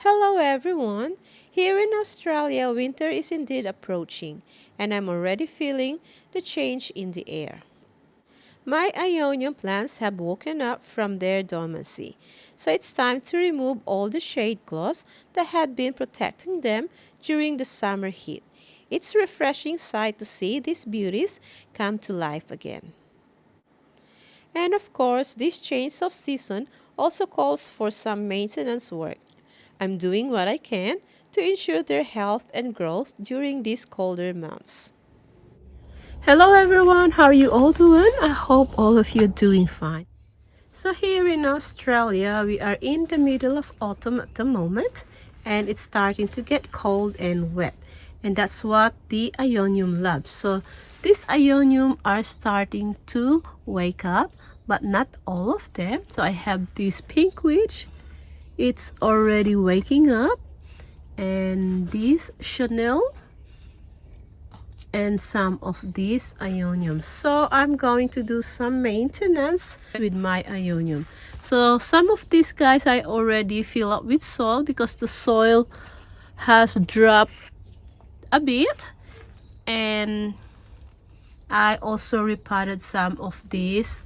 Hello everyone! Here in Australia, winter is indeed approaching, and I'm already feeling the change in the air. My Ionian plants have woken up from their dormancy, so it's time to remove all the shade cloth that had been protecting them during the summer heat. It's a refreshing sight to see these beauties come to life again. And of course, this change of season also calls for some maintenance work. I'm doing what I can to ensure their health and growth during these colder months. Hello everyone, how are you all doing? I hope all of you are doing fine. So here in Australia, we are in the middle of autumn at the moment, and it's starting to get cold and wet. And that's what the Ionium loves. So these Ionium are starting to wake up, but not all of them. So I have this pink witch. It's already waking up, and this Chanel and some of these Ioniums. So I'm going to do some maintenance with my Ionium. So some of these guys I already fill up with soil because the soil has dropped a bit, and I also repotted some of these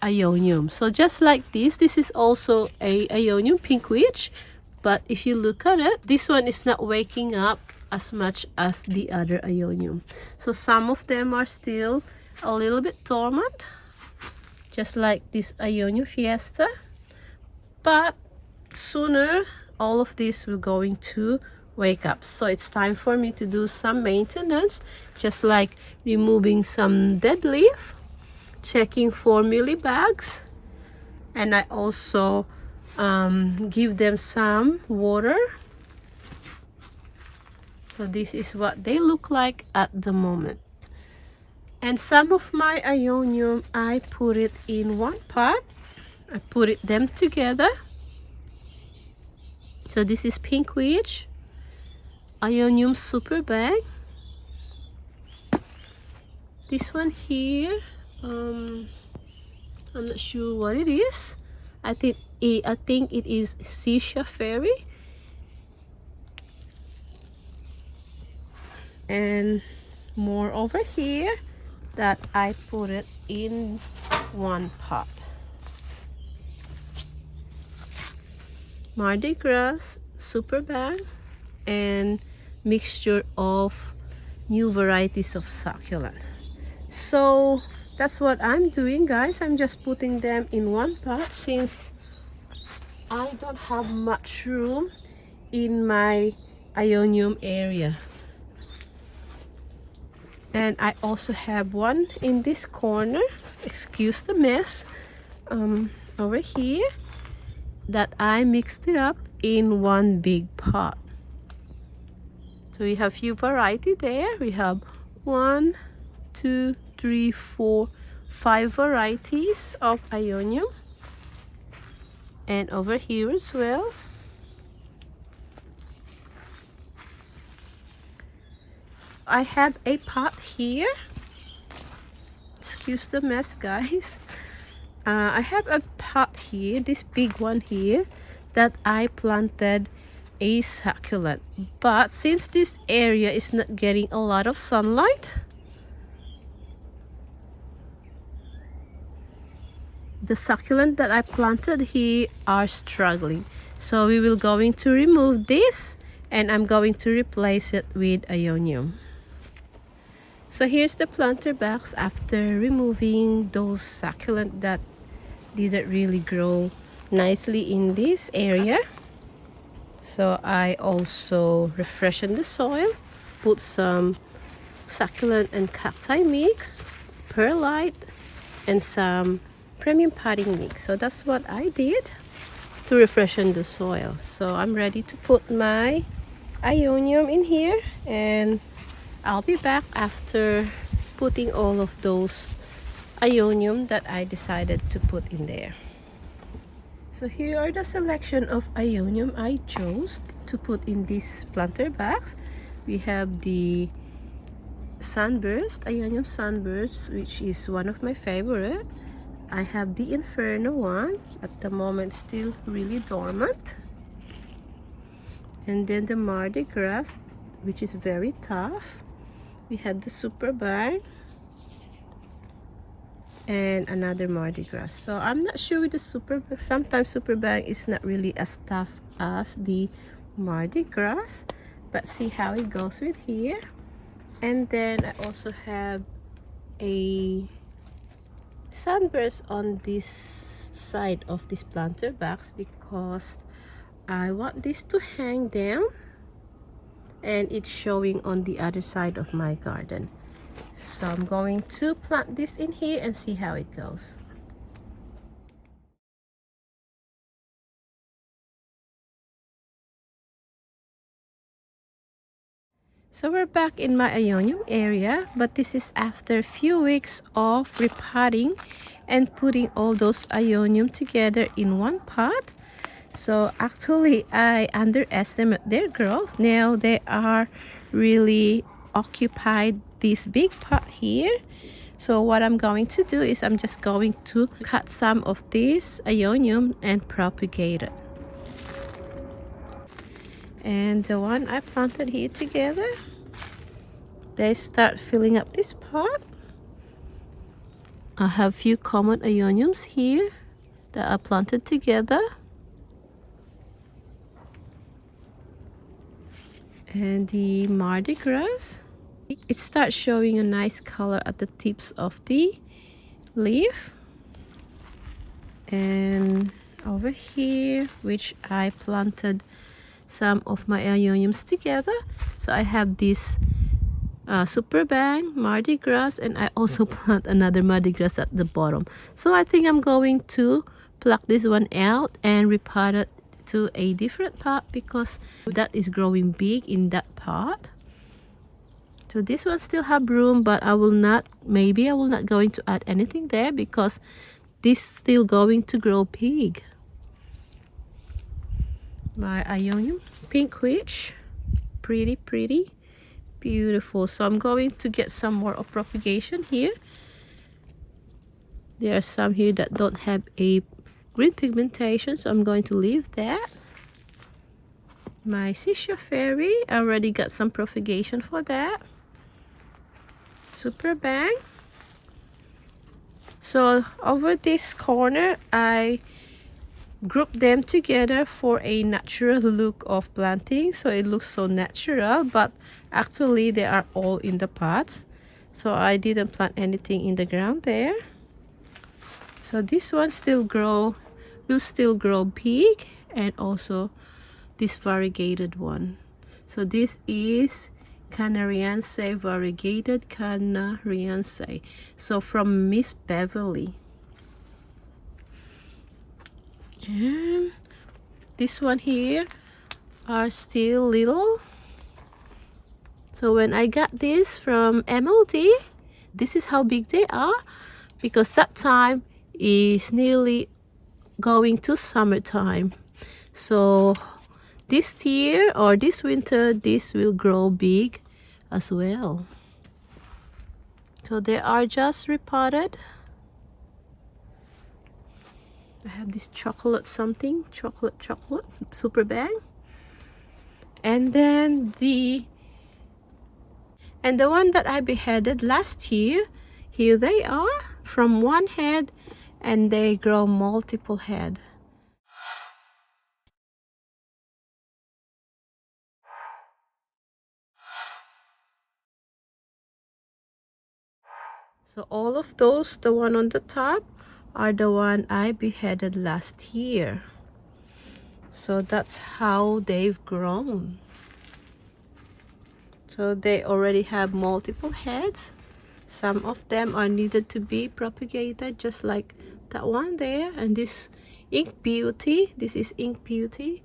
Ionium. So just like this is also a Ionium pink witch, but if you look at it, this one is not waking up as much as the other Ionium. So some of them are still a little bit dormant, just like this Ionium Fiesta, but sooner all of these will going to wake up. So it's time for me to do some maintenance, just like removing some dead leaf, checking for mealybugs, and I also give them some water. So this is what they look like at the moment. And some of my Ionium, I put it in one pot. I put them together. So this is Pink Witch, Ionium Super Bag. This one here, I'm not sure what it is. I think it is Seashell Fairy. And more over here that I put it in one pot. Mardi Gras Super Bag and mixture of new varieties of succulent. So that's what I'm doing, guys. I'm just putting them in one pot since I don't have much room in my Ionium area. And I also have one in this corner, excuse the mess, over here, that I mixed it up in one big pot. So we have few variety there. We have 1, 2, 3, 4, 5 varieties of Ionium, and over here as well. I have a pot here. Excuse the mess, guys. I have a pot here, this big one here, that I planted a succulent. But since this area is not getting a lot of sunlight, the succulent that I planted here are struggling. So we will going to remove this, and I'm going to replace it with Ionium. So here's the planter box after removing those succulent that didn't really grow nicely in this area. So I also refreshened the soil, put some succulent and cacti mix, perlite, and some premium potting mix. So that's what I did to refreshen the soil. So I'm ready to put my Ionium in here, and I'll be back after putting all of those Ionium that I decided to put in there. So here are the selection of Ionium I chose to put in this planter box. We have the Sunburst, Aeonium Sunburst, which is one of my favorite. I have the Inferno one, at the moment still really dormant. And then the Mardi Gras, which is very tough. We had the Super Bang and another Mardi Gras. So I'm not sure with the Super Bang. Sometimes Super Bang is not really as tough as the Mardi Gras. But see how it goes with here. And then I also have a sunburst on this side of this planter box because I want this to hang down and it's showing on the other side of my garden. So I'm going to plant this in here and see how it goes. So we're back in my Aeonium area, but this is after a few weeks of repotting and putting all those Aeonium together in one pot. So actually I underestimate their growth. Now they are really occupied this big pot here. So what I'm going to do is I'm just going to cut some of this Aeonium and propagate it. And the one I planted here together, they start filling up this pot. I have few common Aeoniums here that are planted together. And the Mardi Gras, it starts showing a nice color at the tips of the leaf. And over here, which I planted some of my Aeoniums together. So I have this Super Bang, Mardi Gras, and I also plant another Mardi Gras at the bottom. So I think I'm going to pluck this one out and repot it to a different pot because that is growing big in that pot. So this one still have room, but I will not going to add anything there because this still going to grow big. My Aeonium pink witch, pretty beautiful. So I'm going to get some more of propagation here. There are some here that don't have a green pigmentation, so I'm going to leave that. My Seashore Fairy, I already got some propagation for that. Super Bang. So over this corner, I group them together for a natural look of planting, so it looks so natural, but actually they are all in the pots, so I didn't plant anything in the ground there. So this one will still grow big, and also this variegated one. So this is Canariense, variegated Canariense, so from Miss Beverly. And this one here are still little. So when I got this from MLD, this is how big they are, because that time is nearly going to summertime. So this year or this winter, this will grow big as well. So they are just repotted. I have this chocolate Super Bang. And then the one that I beheaded last year, here they are from one head, and they grow multiple head. So all of those, the one on the top, are the one I beheaded last year. So that's how they've grown. So they already have multiple heads. Some of them are needed to be propagated, just like that one there. And this Ink Beauty, this is Ink Beauty,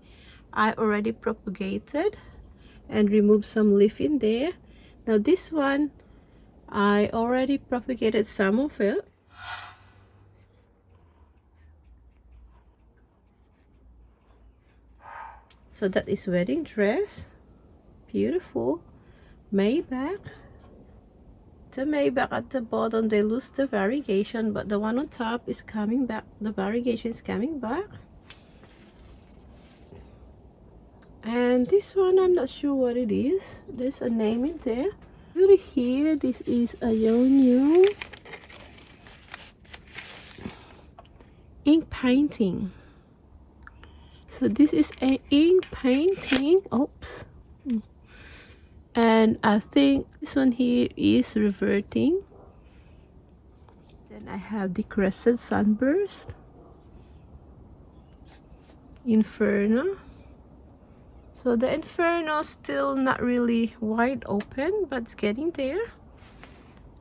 I already propagated and removed some leaf in there. Now this one, I already propagated some of it. So that is Wedding Dress, beautiful. Maybach, the Maybach at the bottom, they lose the variegation, but the one on top is coming back. The variegation is coming back. And this one, I'm not sure what it is. There's a name in there. Really here, this is Aeonium ink painting. So this is a ink painting. Oops. And I think this one here is reverting. Then I have the crescent sunburst, inferno. So the inferno still not really wide open, but it's getting there.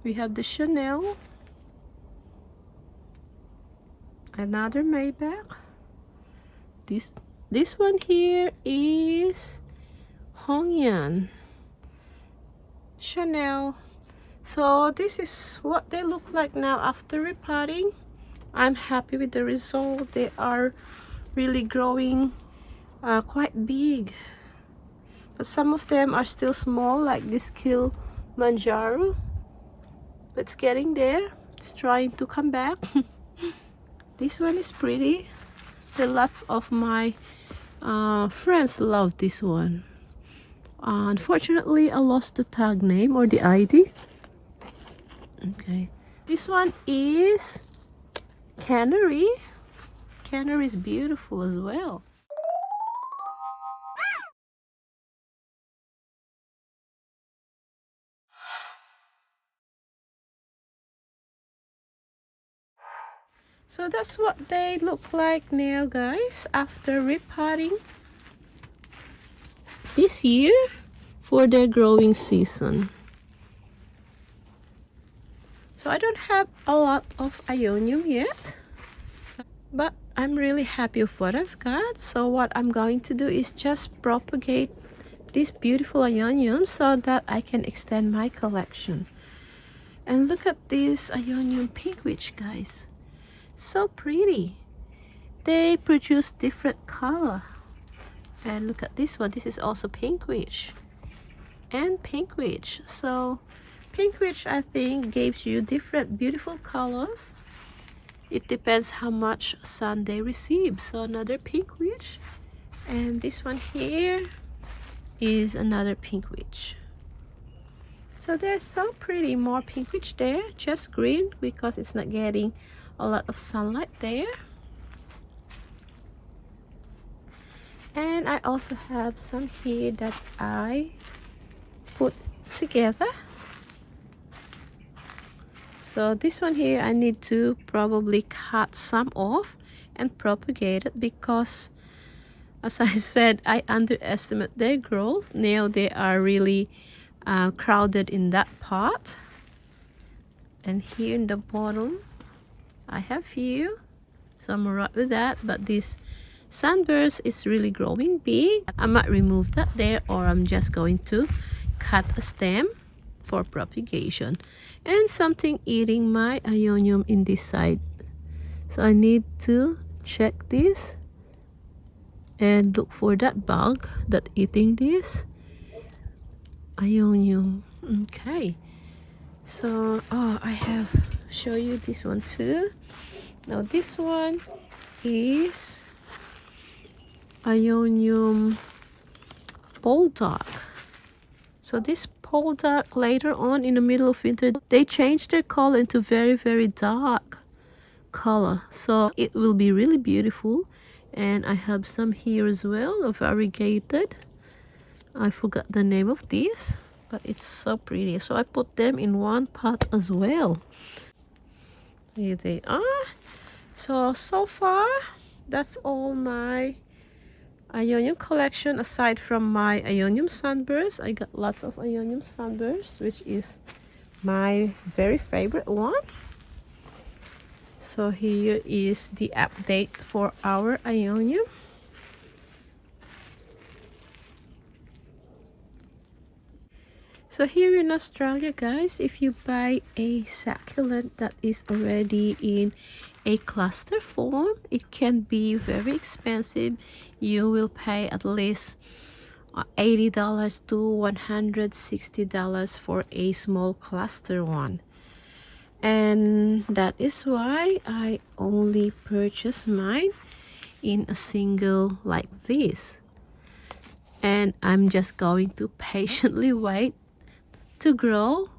We have the Chanel, another Maybach. This one here is Hongyan, Chanel. So this is what they look like now after repotting. I'm happy with the result. They are really growing quite big, but some of them are still small, like this Kilimanjaro, but it's getting there. It's trying to come back. This one is pretty. So lots of my friends love this one. Unfortunately, I lost the tag name or the ID. Okay, this one is Canary. Canary is beautiful as well. So that's what they look like now, guys, after repotting this year for their growing season. So I don't have a lot of Aeonium yet, but I'm really happy with what I've got. So what I'm going to do is just propagate this beautiful Aeonium so that I can extend my collection. And look at this Aeonium pink witch, guys. So pretty. They produce different color. And look at this one. This is also pink witch and pink witch. So pink witch, I think, gives you different beautiful colors. It depends how much sun they receive. So another pink witch, and this one here is another pink witch. So they're so pretty. More pink witch there, just green because it's not getting a lot of sunlight there. And I also have some here that I put together. So this one here, I need to probably cut some off and propagate it because, as I said, I underestimate their growth. Now they are really crowded in that pot. And here in the bottom, I have few. So I'm alright with that. But this sunburst is really growing big. I might remove that there, or I'm just going to cut a stem for propagation. And something eating my Aeonium in this side. So I need to check this and look for that bug that eating this Aeonium. Okay. So I have show you this one too. Now this one is Aeonium Bulldog. So this Bulldog, later on in the middle of winter, they change their color into very, very dark color. So it will be really beautiful. And I have some here as well, variegated. I forgot the name of this, but it's so pretty. So I put them in one pot as well. Here they are. So far, that's all my Aeonium collection. Aside from my Aeonium sunburst, I got lots of Aeonium sunburst, which is my very favorite one. So here is the update for our Aeonium. So here in Australia, guys, if you buy a succulent that is already in a cluster form, it can be very expensive. You will pay at least $80 to $160 for a small cluster one. And that is why I only purchase mine in a single like this. And I'm just going to patiently wait to grow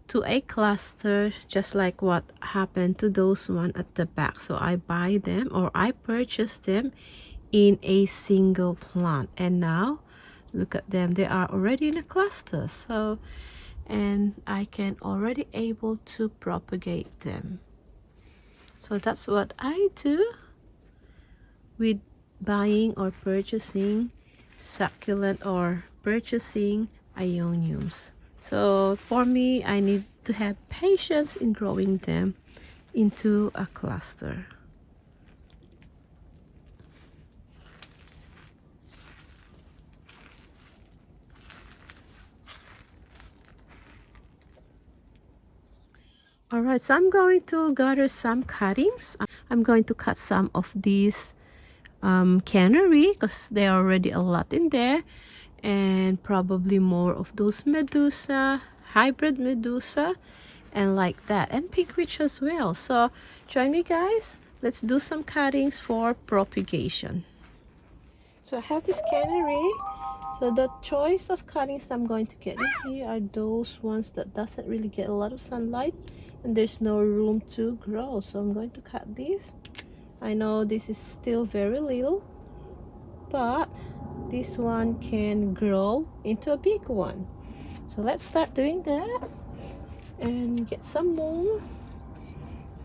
to a cluster, just like what happened to those one at the back. So I buy them, or I purchase them in a single plant, and now look at them, they are already in a cluster. So, and I can already able to propagate them. So that's what I do with buying or purchasing succulent or purchasing Aeoniums. So for me, I need to have patience in growing them into a cluster. Alright, so I'm going to gather some cuttings. I'm going to cut some of these canary because there are already a lot in there, and probably more of those medusa, hybrid medusa, and like that, and pigwitch as well. So join me, guys, let's do some cuttings for propagation. So I have this canary. So the choice of cuttings I'm going to get in here are those ones that doesn't really get a lot of sunlight and there's no room to grow. So I'm going to cut these. I know this is still very little, but this one can grow into a big one. So let's start doing that and get some more,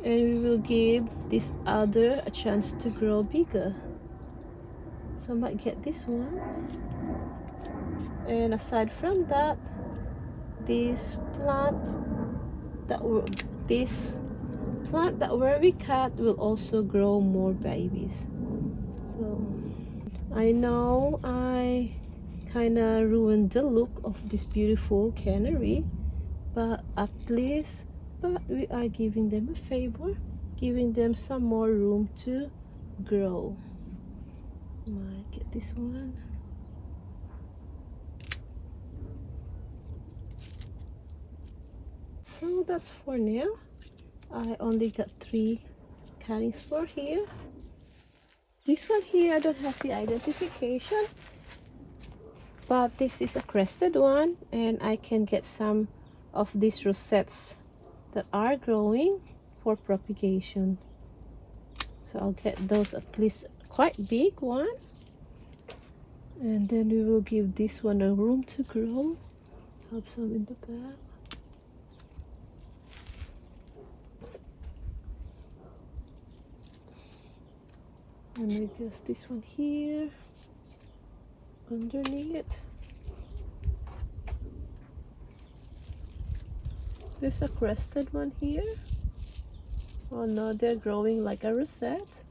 and we will give this other a chance to grow bigger. So I might get this one, and aside from that, this plant that where we cut will also grow more babies. So I know I kind of ruined the look of this beautiful canary, but at least we are giving them a favor, giving them some more room to grow. Might get this one. So that's for now. I only got 3 cuttings for here. This one here, I don't have the identification, but this is a crested one, and I can get some of these rosettes that are growing for propagation. So I'll get those, at least quite big one, and then we will give this one a room to grow. Have some in the back. And we just this one here underneath. There's a crested one here. Oh no, they're growing like a rosette,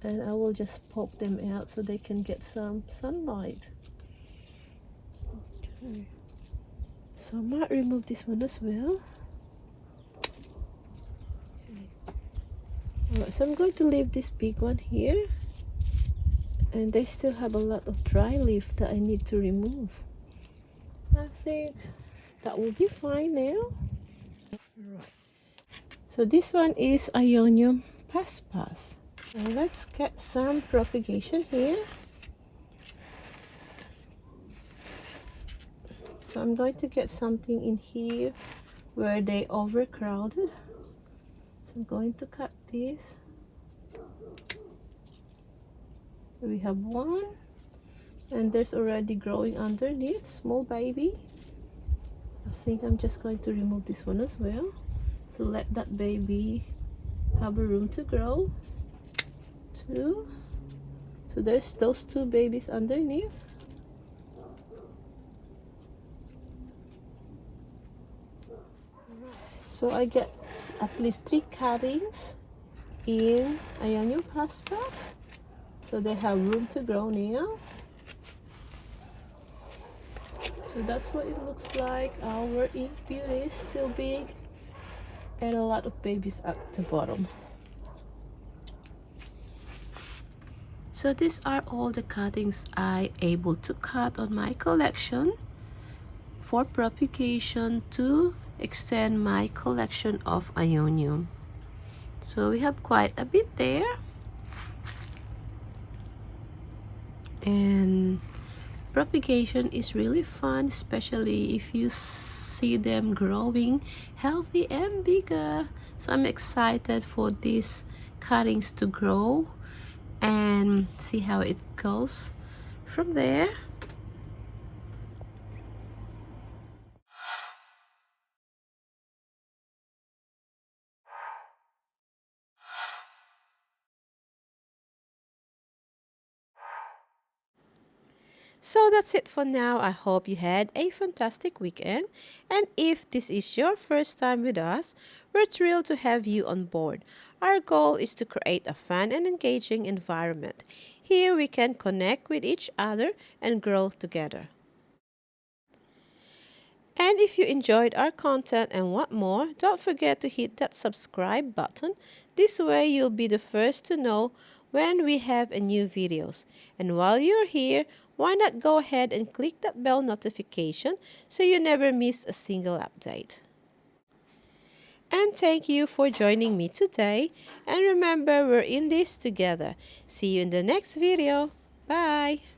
and I will just poke them out so they can get some sunlight. Okay, so I might remove this one as well. Alright, so I'm going to leave this big one here, and they still have a lot of dry leaf that I need to remove. I think that will be fine now. Alright, so this one is Aeonium paspas. Now let's get some propagation here. So I'm going to get something in here where they overcrowded. So I'm going to cut this. So we have one, and there's already growing underneath, small baby. I think I'm just going to remove this one as well. So let that baby have a room to grow. 2. So there's those 2 babies underneath. So I get at least 3 cuttings in Aeonium paspas. So they have room to grow now. So that's what it looks like. Our ink beauty is still big, and a lot of babies at the bottom. So these are all the cuttings I able to cut on my collection for propagation to extend my collection of Aeonium. So we have quite a bit there, and Propagation is really fun, especially if you see them growing healthy and bigger. So I'm excited for these cuttings to grow and see how it goes from there. So that's it for now. I hope you had a fantastic weekend. And if this is your first time with us, we're thrilled to have you on board. Our goal is to create a fun and engaging environment. Here we can connect with each other and grow together. And if you enjoyed our content and want more, don't forget to hit that subscribe button. This way you'll be the first to know when we have a new videos. And while you're here, why not go ahead and click that bell notification so you never miss a single update. And thank you for joining me today. And remember, we're in this together. See you in the next video. Bye!